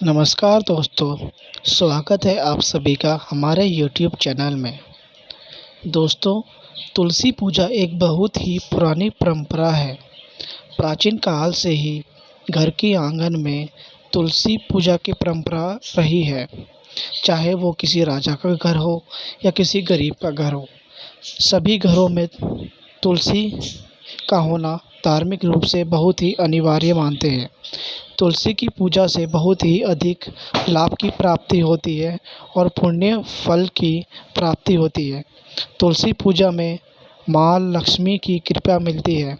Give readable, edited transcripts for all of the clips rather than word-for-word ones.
नमस्कार दोस्तों, स्वागत है आप सभी का हमारे YouTube चैनल में। दोस्तों, तुलसी पूजा एक बहुत ही पुरानी परंपरा है। प्राचीन काल से ही घर के आंगन में तुलसी पूजा की परंपरा रही है। चाहे वो किसी राजा का घर हो या किसी गरीब का घर हो, सभी घरों में तुलसी का होना धार्मिक रूप से बहुत ही अनिवार्य मानते हैं। तुलसी की पूजा से बहुत ही अधिक लाभ की प्राप्ति होती है और पुण्य फल की प्राप्ति होती है। तुलसी पूजा में माँ लक्ष्मी की कृपा मिलती है।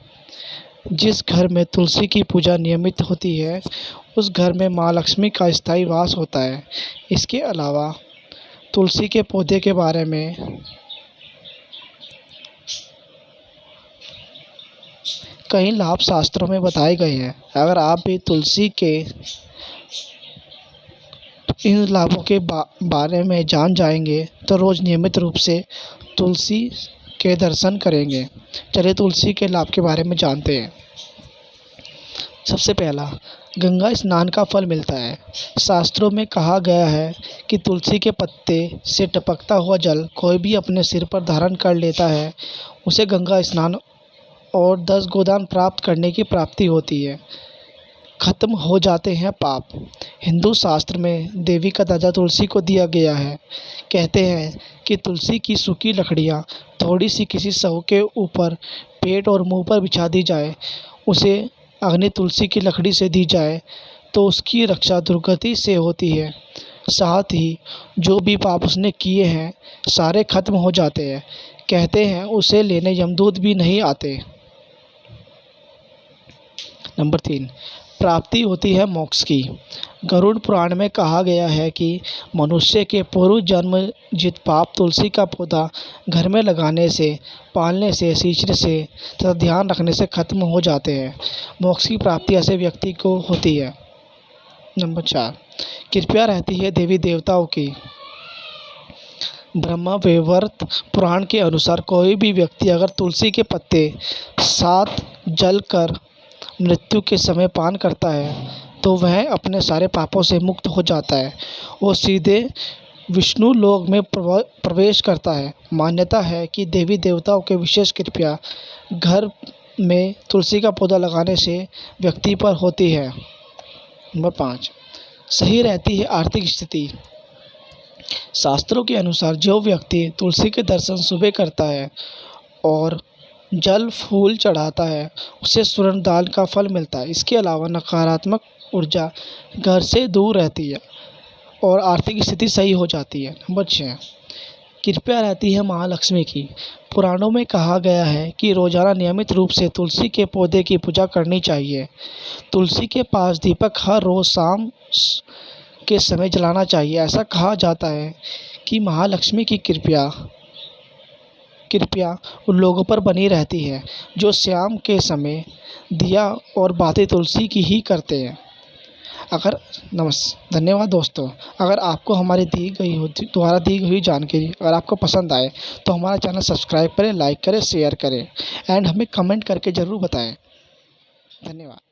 जिस घर में तुलसी की पूजा नियमित होती है, उस घर में माँ लक्ष्मी का स्थायी वास होता है। इसके अलावा तुलसी के पौधे के बारे में कई लाभ शास्त्रों में बताए गए हैं। अगर आप भी तुलसी के इन लाभों के बारे में जान जाएंगे तो रोज़ नियमित रूप से तुलसी के दर्शन करेंगे। चलिए तुलसी के लाभ के बारे में जानते हैं। सबसे पहला, गंगा स्नान का फल मिलता है। शास्त्रों में कहा गया है कि तुलसी के पत्ते से टपकता हुआ जल कोई भी अपने सिर पर धारण कर लेता है, उसे गंगा स्नान और 10 गोदान प्राप्त करने की प्राप्ति होती है। खत्म हो जाते हैं पाप। हिंदू शास्त्र में देवी का दर्जा तुलसी को दिया गया है। कहते हैं कि तुलसी की सूखी लकड़ियाँ थोड़ी सी किसी शव के ऊपर पेट और मुंह पर बिछा दी जाए, उसे अग्नि तुलसी की लकड़ी से दी जाए तो उसकी रक्षा दुर्गति से होती है। साथ ही जो भी पाप उसने किए हैं सारे खत्म हो जाते हैं। कहते हैं उसे लेने यमदूत भी नहीं आते। नंबर 3, प्राप्ति होती है मोक्ष की। गरुड़ पुराण में कहा गया है कि मनुष्य के पूर्व जन्मजित पाप तुलसी का पौधा घर में लगाने से, पालने से, सींचने से तथा ध्यान रखने से खत्म हो जाते हैं। मोक्ष की प्राप्ति ऐसे व्यक्ति को होती है। नंबर 4, कृपया रहती है देवी देवताओं की। ब्रह्म वैवर्त पुराण के अनुसार कोई भी व्यक्ति अगर तुलसी के पत्ते साथ जल कर मृत्यु के समय पान करता है तो वह अपने सारे पापों से मुक्त हो जाता है। वो सीधे विष्णु लोक में प्रवेश करता है। मान्यता है कि देवी देवताओं के विशेष कृपा घर में तुलसी का पौधा लगाने से व्यक्ति पर होती है। नंबर 5, सही रहती है आर्थिक स्थिति। शास्त्रों के अनुसार जो व्यक्ति तुलसी के दर्शन सुबह करता है और जल फूल चढ़ाता है, उसे स्वर्ण दान का फल मिलता है। इसके अलावा नकारात्मक ऊर्जा घर से दूर रहती है और आर्थिक स्थिति सही हो जाती है। नंबर 6, कृपया रहती है महालक्ष्मी की। पुराणों में कहा गया है कि रोजाना नियमित रूप से तुलसी के पौधे की पूजा करनी चाहिए। तुलसी के पास दीपक हर रोज शाम के समय जलाना चाहिए। ऐसा कहा जाता है कि महालक्ष्मी की कृपया उन लोगों पर बनी रहती है जो शाम के समय दिया और बातें तुलसी की ही करते हैं। धन्यवाद दोस्तों। अगर आपको हमारी द्वारा दी गई जानकारी अगर आपको पसंद आए तो हमारा चैनल सब्सक्राइब करें, लाइक करें, शेयर करें एंड हमें कमेंट करके ज़रूर बताएं। धन्यवाद।